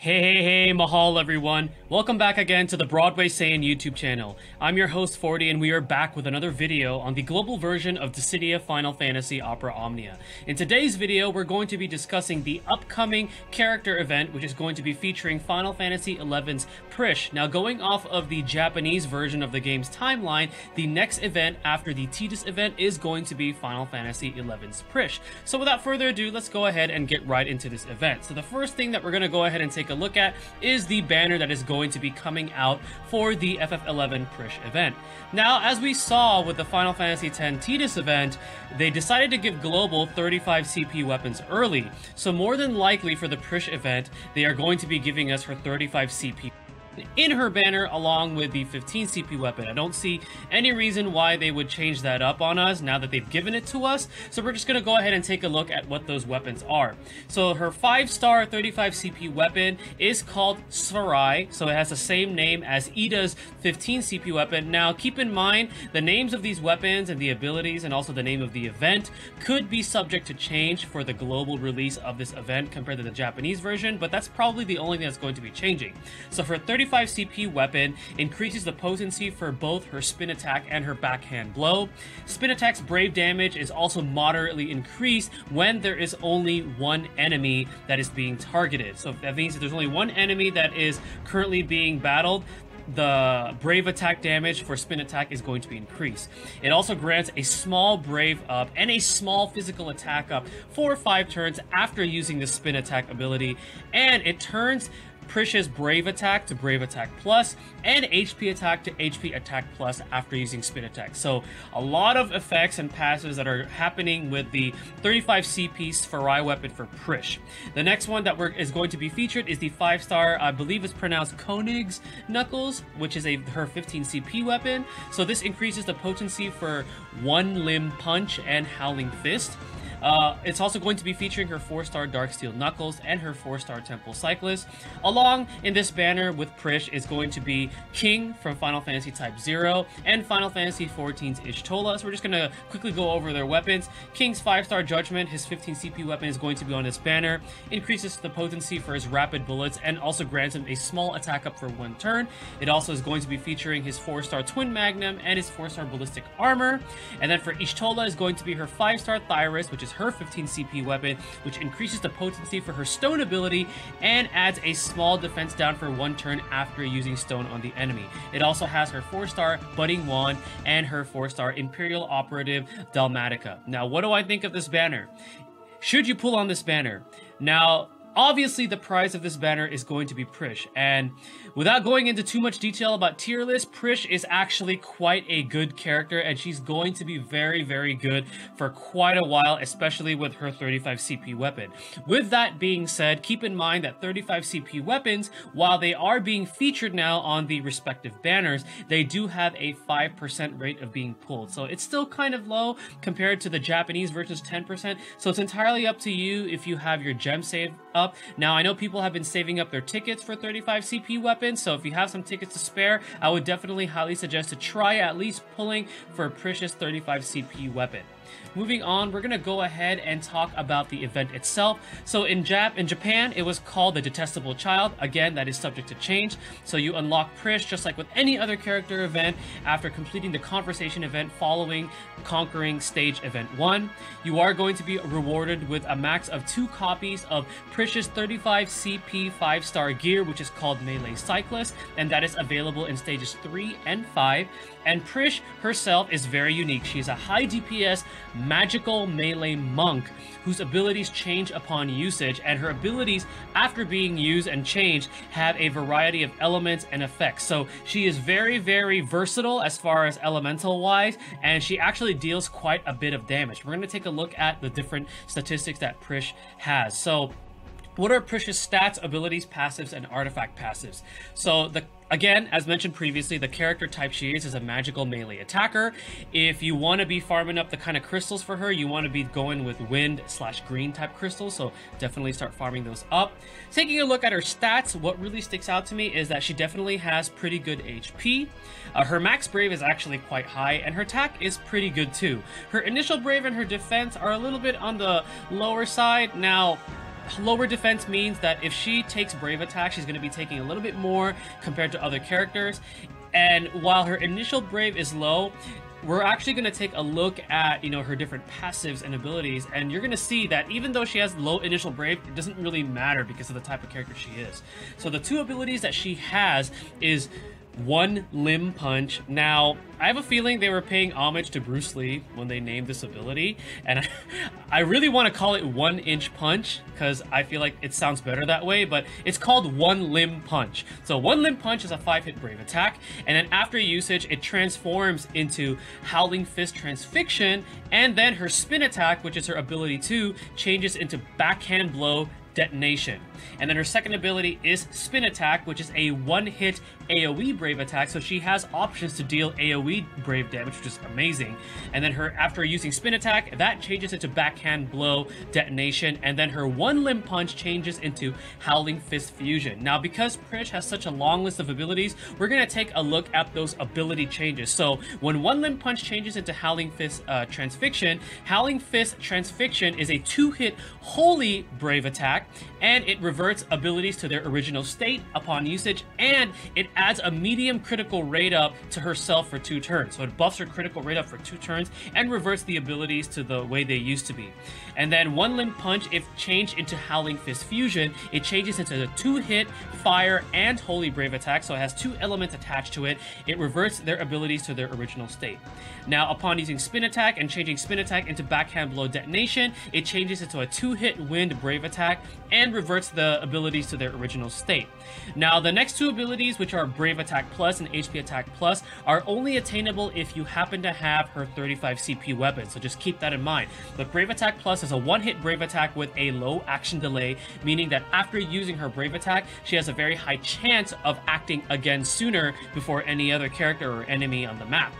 Hey, mahal everyone. Welcome back again to the Broadway Saiyan YouTube channel. I'm your host 40 and we are back with another video on the global version of Dissidia Final Fantasy Opera Omnia. In today's video, we're going to be discussing the upcoming character event, which is going to be featuring Final Fantasy XI's PRISHE. Now, going off of the Japanese version of the game's timeline, the next event after the Tidus event is going to be Final Fantasy XI's PRISHE. So without further ado, let's go ahead and get right into this event. So the first thing that we're going to go ahead and take a look at is the banner that is going to be coming out for the FF11 PRISHE event. Now, as we saw with the Final Fantasy X Tidus event, they decided to give Global 35 CP weapons early. So more than likely for the PRISHE event, they are going to be giving us her 35 CP in her banner along with the 15 CP weapon. I don't see any reason why they would change that up on us now that they've given it to us. So we're just going to go ahead and take a look at what those weapons are. So her 5-star 35 CP weapon is called Svarai. So it has the same name as Ida's 15 CP weapon. Now keep in mind the names of these weapons and the abilities and also the name of the event could be subject to change for the global release of this event compared to the Japanese version, but that's probably the only thing that's going to be changing. So for 35 CP weapon increases the potency for both her spin attack and her backhand blow. Spin attack's brave damage is also moderately increased when there is only one enemy that is being targeted. So that means that there's only one enemy that is currently being battled, the brave attack damage for spin attack is going to be increased. It also grants a small brave up and a small physical attack up for 5 turns after using the spin attack ability, and it turns PRISHE's Brave Attack to Brave Attack Plus and HP Attack to HP Attack Plus after using Spin Attack. So a lot of effects and passives that are happening with the 35 CP Svarai weapon for PRISHE. The next one that is going to be featured is the 5-star, I believe it's pronounced Koenig's Knuckles, which is her 15 CP weapon. So this increases the potency for One Limb Punch and Howling Fist. It's also going to be featuring her 4-star Darksteel Knuckles and her 4-star Temple Cyclist. Along in this banner with PRISHE is going to be King from Final Fantasy Type 0 and Final Fantasy XIV's Y'shtola. So we're just going to quickly go over their weapons. King's 5-star Judgment, his 15 CP weapon, is going to be on this banner. Increases the potency for his rapid bullets and also grants him a small attack up for 1 turn. It also is going to be featuring his 4-star Twin Magnum and his 4-star Ballistic Armor. And then for Y'shtola is going to be her 5-star Thyrus, which is her 15 CP weapon, which increases the potency for her stone ability and adds a small defense down for 1 turn after using stone on the enemy. It also has her 4-star Budding Wand and her 4-star Imperial Operative Dalmatica. Now, what do I think of this banner? Should you pull on this banner? Now, obviously, the prize of this banner is going to be PRISHE, and without going into too much detail about tier list, PRISHE is actually quite a good character, and she's going to be very, very good for quite a while, especially with her 35 CP weapon. With that being said, keep in mind that 35 CP weapons, while they are being featured now on the respective banners, they do have a 5% rate of being pulled. So it's still kind of low compared to the Japanese version's 10%, so it's entirely up to you if you have your gem saved up. Now, I know people have been saving up their tickets for 35 CP weapons, so if you have some tickets to spare, I would definitely highly suggest to try at least pulling for PRISHE's 35 CP weapon. Moving on, we're going to go ahead and talk about the event itself. So in Japan, it was called the Detestable Child. Again, that is subject to change. So you unlock PRISHE just like with any other character event after completing the Conversation event following conquering stage event 1. You are going to be rewarded with a max of 2 copies of PRISHE's 35 CP 5-star gear, which is called Melee Cyclist, and that is available in stages 3 and 5. And PRISHE herself is very unique. She's a high DPS magical melee monk whose abilities change upon usage, and her abilities after being used and changed have a variety of elements and effects. So she is very, very versatile as far as elemental wise, and she actually deals quite a bit of damage. We're going to take a look at the different statistics that PRISHE has. So what are PRISHE's stats, abilities, passives, and artifact passives? So again, as mentioned previously, the character type she is a magical melee attacker. If you want to be farming up the kind of crystals for her, you want to be going with wind/green type crystals, so definitely start farming those up. Taking a look at her stats, what really sticks out to me is that she definitely has pretty good HP. Her max brave is actually quite high, and her attack is pretty good too. Her initial brave and her defense are a little bit on the lower side. Now, lower defense means that if she takes Brave Attack, she's going to be taking a little bit more compared to other characters. And while her initial Brave is low, we're actually going to take a look at, her different passives and abilities, and you're going to see that even though she has low initial Brave, it doesn't really matter because of the type of character she is. So the two abilities that she has is One Limb Punch. Now, I have a feeling they were paying homage to Bruce Lee when they named this ability, and I really want to call it 1-inch punch because I feel like it sounds better that way, but it's called One Limb Punch. So One Limb Punch is a 5-hit Brave attack, and then after usage, it transforms into Howling Fist Transfixion, and then her Spin Attack, which is her ability 2, changes into Backhand Blow Detonation. And then her second ability is Spin Attack, which is a 1-hit AoE Brave attack, so she has options to deal AoE Brave damage, which is amazing. And then after using Spin Attack, that changes into Backhand Blow Detonation, and then her One Limb Punch changes into Howling Fist Fusion. Now, because Prish has such a long list of abilities, we're going to take a look at those ability changes. So when One Limb Punch changes into Howling Fist Transfixion, Howling Fist Transfixion is a 2-hit Holy Brave attack, and it reverts abilities to their original state upon usage, and it adds a medium critical rate up to herself for 2 turns. So it buffs her critical rate up for 2 turns and reverts the abilities to the way they used to be. And then One Limb Punch, if changed into Howling Fist Fusion, it changes into a 2-hit Fire and Holy Brave attack, so it has 2 elements attached to it. It reverts their abilities to their original state. Now, upon using Spin Attack and changing Spin Attack into Backhand Blow Detonation, it changes into a 2-hit Wind Brave attack and reverts the abilities to their original state. Now, the next 2 abilities, which are Brave Attack Plus and HP Attack Plus, are only attainable if you happen to have her 35 CP weapon, so just keep that in mind. But Brave Attack Plus is a 1-hit Brave attack with a low action delay, meaning that after using her Brave attack, she has a very high chance of acting again sooner before any other character or enemy on the map.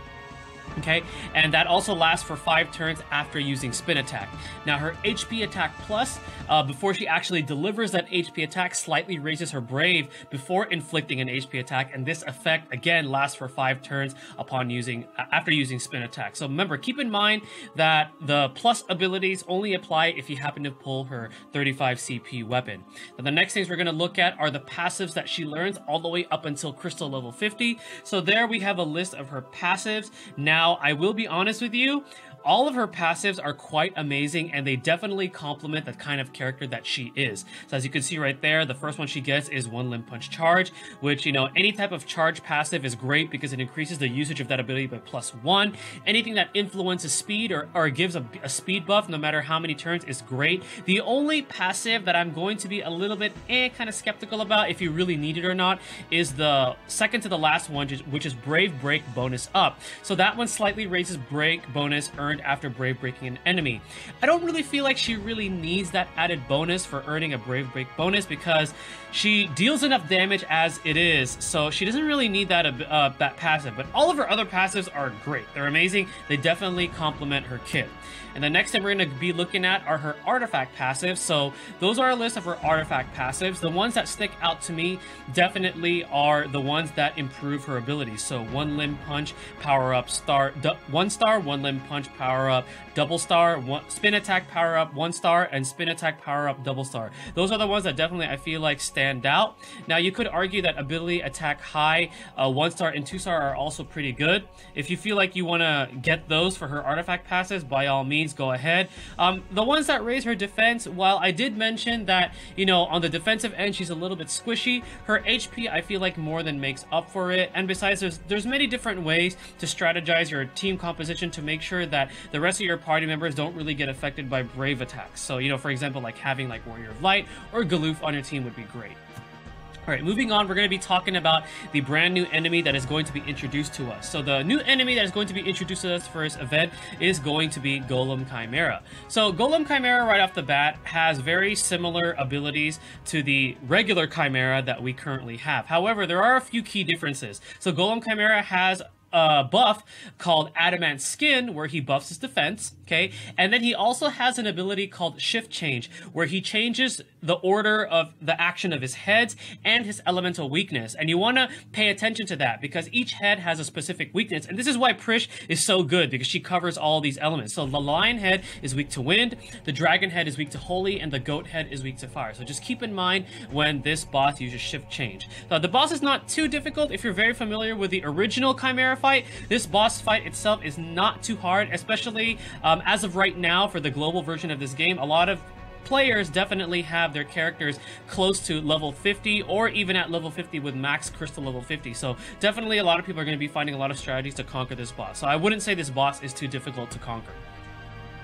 Okay, and that also lasts for 5 turns after using Spin Attack. Now, her HP Attack Plus, before she actually delivers that HP attack, slightly raises her Brave before inflicting an HP attack, and this effect again lasts for 5 turns after using Spin Attack. So remember, keep in mind that the plus abilities only apply if you happen to pull her 35 CP weapon. Now, the next things we're going to look at are the passives that she learns all the way up until Crystal level 50. So there we have a list of her passives. Now, I will be honest with you, all of her passives are quite amazing, and they definitely complement the kind of character that she is. So as you can see right there, the first one she gets is One Limb Punch Charge, which, any type of charge passive is great because it increases the usage of that ability by +1. Anything that influences speed or gives a speed buff, no matter how many turns, is great. The only passive that I'm going to be a little bit kind of skeptical about, if you really need it or not, is the second to the last one, which is Brave Break Bonus Up. So that one slightly raises break bonus earned after Brave Breaking an enemy. I don't really feel like she really needs that added bonus for earning a Brave Break bonus because she deals enough damage as it is, so she doesn't really need that passive. But all of her other passives are great. They're amazing. They definitely complement her kit. And the next thing we're going to be looking at are her artifact passives. So those are a list of her artifact passives. The ones that stick out to me definitely are the ones that improve her abilities. So One Limb Punch, Power Up, 1 star, One Limb Punch, Power Up, Double Star, Spin Attack, Power Up, 1 star, and Spin Attack, Power Up, Double Star. Those are the ones that definitely I feel like stand out. Now, you could argue that Ability Attack High, 1 star, and 2 star are also pretty good. If you feel like you want to get those for her artifact passives, by all means, go ahead. The ones that raise her defense, while I did mention that, on the defensive end, she's a little bit squishy, her HP, I feel like, more than makes up for it. And besides, there's many different ways to strategize your team composition to make sure that the rest of your party members don't really get affected by Brave attacks. So, for example, like having like Warrior of Light or Galoof on your team would be great. Alright, moving on, we're going to be talking about the brand new enemy that is going to be introduced to us. So the new enemy that is going to be introduced to us for this event is going to be Golem Chimera. So Golem Chimera, right off the bat, has very similar abilities to the regular Chimera that we currently have. However, there are a few key differences. So Golem Chimera has buff called Adamant Skin, where he buffs his defense, okay? And then he also has an ability called Shift Change, where he changes the order of the action of his heads and his elemental weakness. And you want to pay attention to that, because each head has a specific weakness. And this is why Prish is so good, because she covers all these elements. So the lion head is weak to wind, the dragon head is weak to holy, and the goat head is weak to fire. So just keep in mind when this boss uses Shift Change. The boss is not too difficult if you're very familiar with the original Chimera fight. This boss fight itself is not too hard, especially as of right now for the global version of this game. A lot of players definitely have their characters close to level 50 or even at level 50 with max crystal level 50. So definitely a lot of people are going to be finding a lot of strategies to conquer this boss. So I wouldn't say this boss is too difficult to conquer.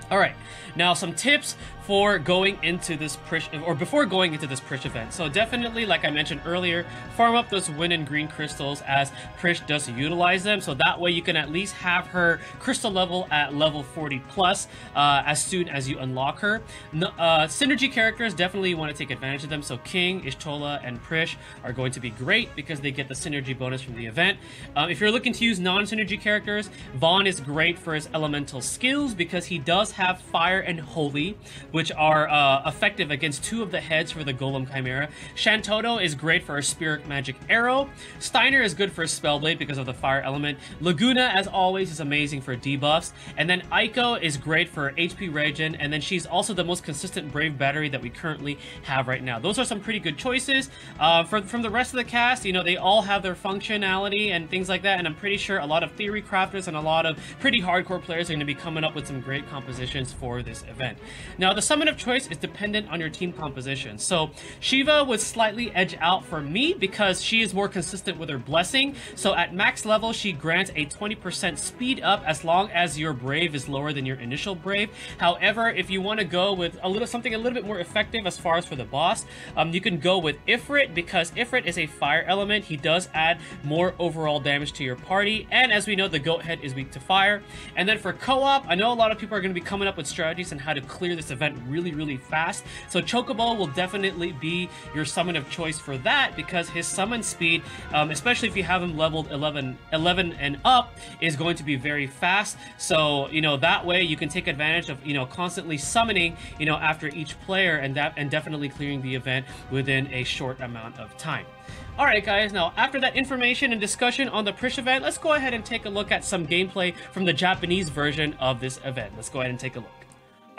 All right, now some tips for going into this Prish, or before going into this Prish event. So definitely, like I mentioned earlier, farm up those wind and green crystals as Prish does utilize them. So that way you can at least have her crystal level at level 40 plus as soon as you unlock her. Synergy characters, definitely you want to take advantage of them. So King, Y'shtola, and Prish are going to be great because they get the synergy bonus from the event. If you're looking to use non-synergy characters, Vaughn is great for his elemental skills because he does have fire and holy, which are effective against 2 of the heads for the Golem Chimera. Shantoto is great for a spirit magic arrow. Steiner is good for a spellblade because of the fire element. Laguna, as always, is amazing for debuffs. And then Aiko is great for HP regen, and then she's also the most consistent brave battery that we currently have right now. Those are some pretty good choices. From the rest of the cast, you know, they all have their functionality and things like that, and I'm pretty sure a lot of theory crafters and a lot of pretty hardcore players are going to be coming up with some great compositions for this event. Now, the summon of choice is dependent on your team composition. So Shiva would slightly edge out for me because she is more consistent with her blessing. So at max level, she grants a 20% speed up as long as your brave is lower than your initial brave. However, if you want to go with something a little bit more effective as far as for the boss, you can go with Ifrit, because Ifrit is a fire element. He does add more overall damage to your party, and as we know, the goat head is weak to fire. And then for co-op, I know a lot of people are going to be coming up with strategies on how to clear this event really fast. So Chocobo will definitely be your summon of choice for that, because his summon speed, especially if you have him leveled 11 and up, is going to be very fast. So, you know, that way you can take advantage of, you know, constantly summoning, you know, after each player, and definitely clearing the event within a short amount of time. Alright guys, now after that information and discussion on the Prish event, let's go ahead and take a look at some gameplay from the Japanese version of this event. Let's go ahead and take a look.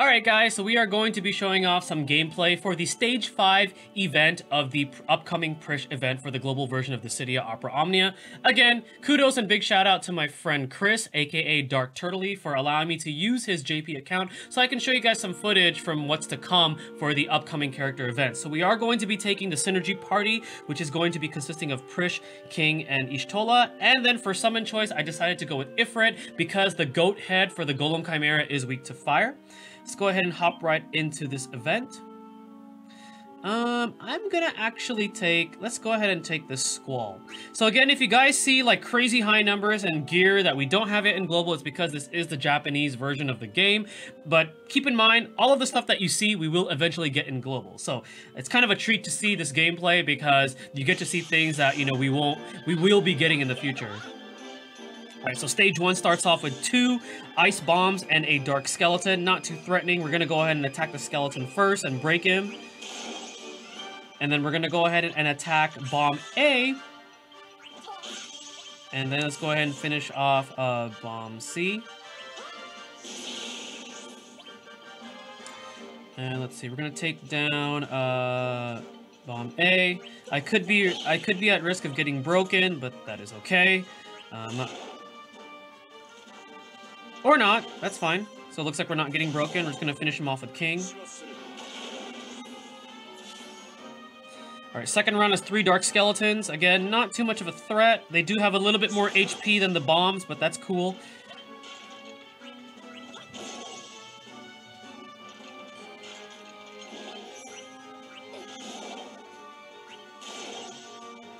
Alright guys, so we are going to be showing off some gameplay for the Stage 5 event of the upcoming Prish event for the global version of Dissidia Opera Omnia. Again, kudos and big shout out to my friend Chris, aka Dark Turtley, for allowing me to use his JP account so I can show you guys some footage from what's to come for the upcoming character event. So we are going to be taking the Synergy Party, which is going to be consisting of Prish, King, and Y'shtola. And then for summon choice, I decided to go with Ifrit because the goat head for the Golem Chimera is weak to fire. Let's go ahead and hop right into this event. I'm gonna actually let's go ahead and take the Squall. So again, if you guys see like crazy high numbers and gear that we don't have it in global, it's because this is the Japanese version of the game. But keep in mind, all of the stuff that you see, we will eventually get in global. So it's kind of a treat to see this gameplay because you get to see things that, you know, we will be getting in the future. Alright, so stage 1 starts off with 2 ice bombs and a dark skeleton. Not too threatening. We're going to go ahead and attack the skeleton first and break him. And then we're going to go ahead and attack bomb A. And then let's go ahead and finish off bomb C. And let's see, we're going to take down bomb A. I could be at risk of getting broken, but that is okay. Or not, that's fine. So it looks like we're not getting broken. We're just going to finish him off with King. Alright, second round is 3 Dark Skeletons. Again, not too much of a threat. They do have a little bit more HP than the bombs, but that's cool.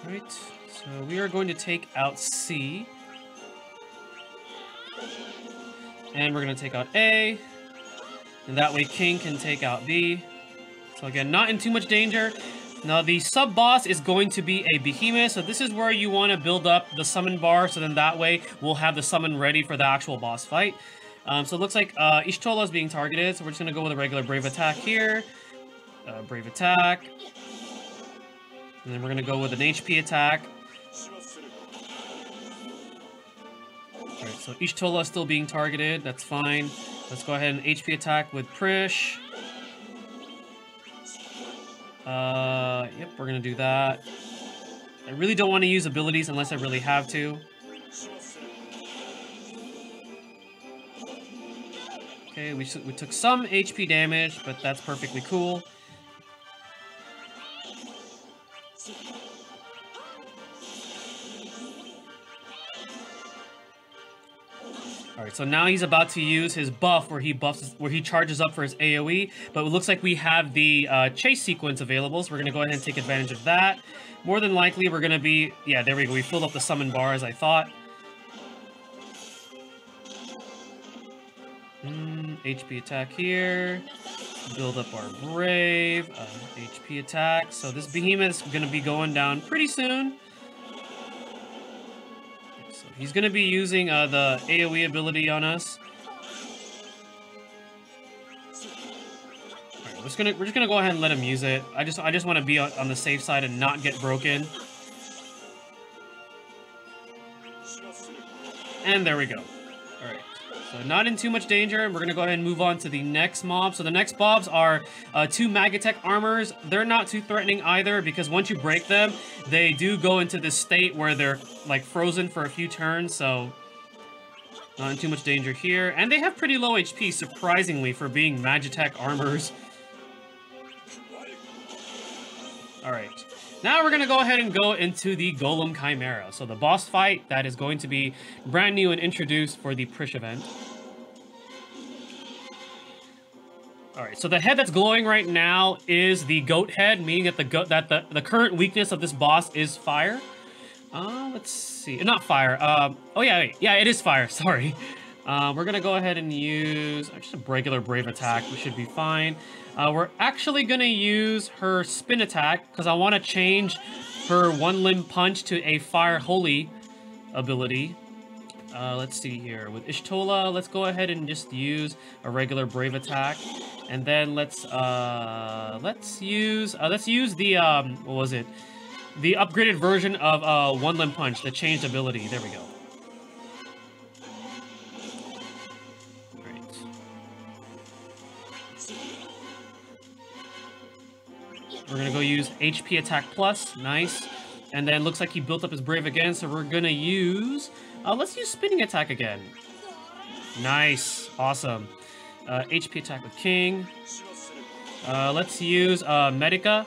Alright, so we are going to take out C. And we're going to take out A. And that way King can take out B. So again, not in too much danger. Now the sub-boss is going to be a behemoth, so this is where you want to build up the summon bar, so then that way we'll have the summon ready for the actual boss fight. So it looks like Y'shtola is being targeted, so we're just going to go with a regular Brave Attack here. Brave Attack. And then we're going to go with an HP attack. Alright, so Y'shtola is still being targeted, that's fine. Let's go ahead and HP attack with Prish. Yep, we're gonna do that. I really don't want to use abilities unless I really have to. Okay, we took some HP damage, but that's perfectly cool. Alright, so now he's about to use his buff where he charges up for his AoE, but it looks like we have the chase sequence available, so we're gonna go ahead and take advantage of that. More than likely, we're gonna be... Yeah, there we go. We filled up the summon bar as I thought. HP attack here. Build up our Brave. HP attack. So this behemoth is gonna be going down pretty soon. He's going to be using the AoE ability on us. Alright, we're just gonna go ahead and let him use it. I just want to be on the safe side and not get broken. And there we go. Alright. So not in too much danger. We're going to go ahead and move on to the next mob. So the next mobs are 2 Magitek Armors. They're not too threatening either because once you break them, they do go into this state where they're like frozen for a few turns. So not in too much danger here. And they have pretty low HP, surprisingly, for being Magitek Armors. Alright. Now we're going to go ahead and go into the Golem Chimera. So the boss fight that is going to be brand new and introduced for the Prish event. Alright, so the head that's glowing right now is the goat head, meaning that the current weakness of this boss is fire. Let's see. Not fire. Oh yeah, wait. Yeah, it is fire. Sorry. We're going to go ahead and use just a regular Brave attack. We should be fine. We're actually going to use her spin attack because I want to change her one limb punch to a fire holy ability. Let's see here. With Y'shtola, let's go ahead and just use a regular Brave attack. And then let's use the, what was it? The upgraded version of one limb punch, the changed ability. There we go. We're going to go use HP attack plus. Nice. And then looks like he built up his Brave again, so we're going to use... let's use spinning attack again. Nice. Awesome. HP attack with King. Let's use Medica.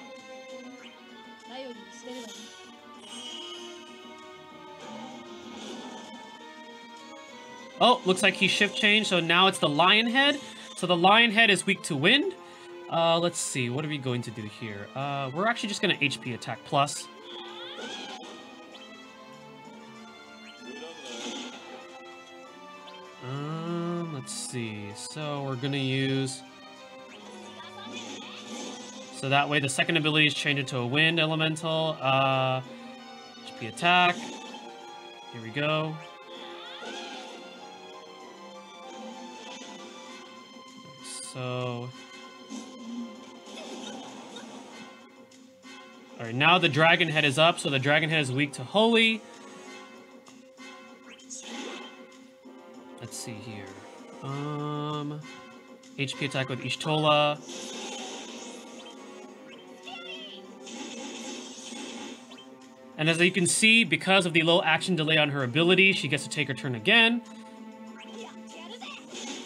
Oh, looks like he shift changed, so now it's the Lion Head. So the Lion Head is weak to wind. Let's see, what are we going to do here? We're actually just going to HP attack plus. Let's see, so we're going to use... So that way the second ability is changed into a wind elemental. HP attack. Here we go. So... Alright, now the Dragon Head is up, so the Dragon Head is weak to Holy. Let's see here. HP attack with Y'shtola. And as you can see, because of the low action delay on her ability, she gets to take her turn again.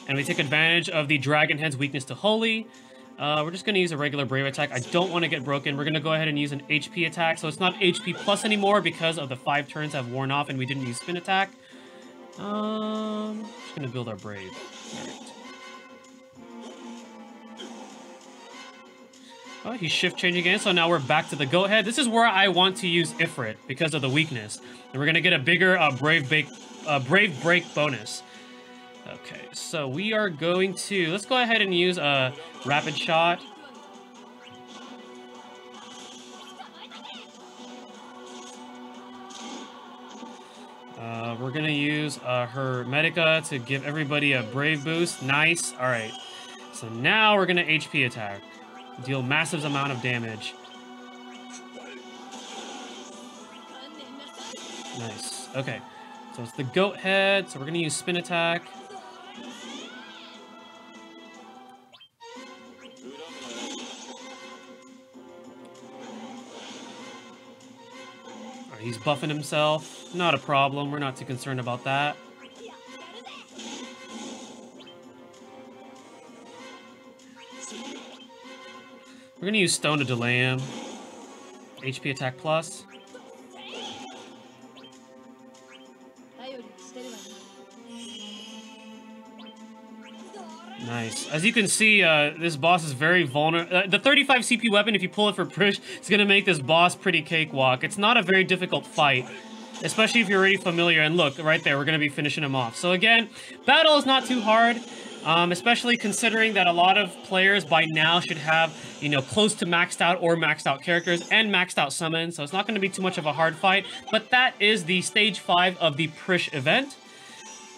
And we take advantage of the Dragon Head's weakness to Holy. We're just going to use a regular Brave attack. I don't want to get broken. We're going to go ahead and use an HP attack. So it's not HP plus anymore because of the 5 turns have worn off and we didn't use spin attack. Just going to build our Brave. All right. Oh, he's shift changing again, so now we're back to the goat head. This is where I want to use Ifrit because of the weakness. And we're going to get a bigger Brave Break bonus. Okay, so we are going to... Let's go ahead and use a Rapid Shot. We're gonna use her Medica to give everybody a brave boost. Nice. Alright. So now we're gonna HP attack. Deal massive amount of damage. Nice. Okay. So it's the goat head, so we're gonna use spin attack. Alright, he's buffing himself. Not a problem, we're not too concerned about that. We're gonna use stone to delay him. HP attack plus. Nice. As you can see, this boss is very vulnerable. The 35 CP weapon, if you pull it for Prish, is going to make this boss pretty cakewalk. It's not a very difficult fight, especially if you're already familiar. And look, right there, we're going to be finishing him off. So again, battle is not too hard, especially considering that a lot of players by now should have, you know, close to maxed out or maxed out characters and maxed out summons. So it's not going to be too much of a hard fight. But that is the stage 5 of the Prish event.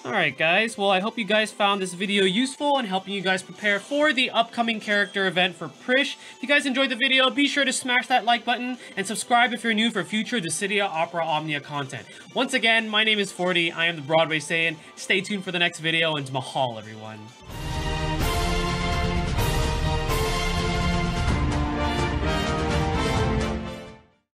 Alright guys, well I hope you guys found this video useful and helping you guys prepare for the upcoming character event for Prish. If you guys enjoyed the video, be sure to smash that like button and subscribe if you're new for future Dissidia Opera Omnia content. Once again, my name is 40, I am the Broadway Saiyan. Stay tuned for the next video and mahal everyone.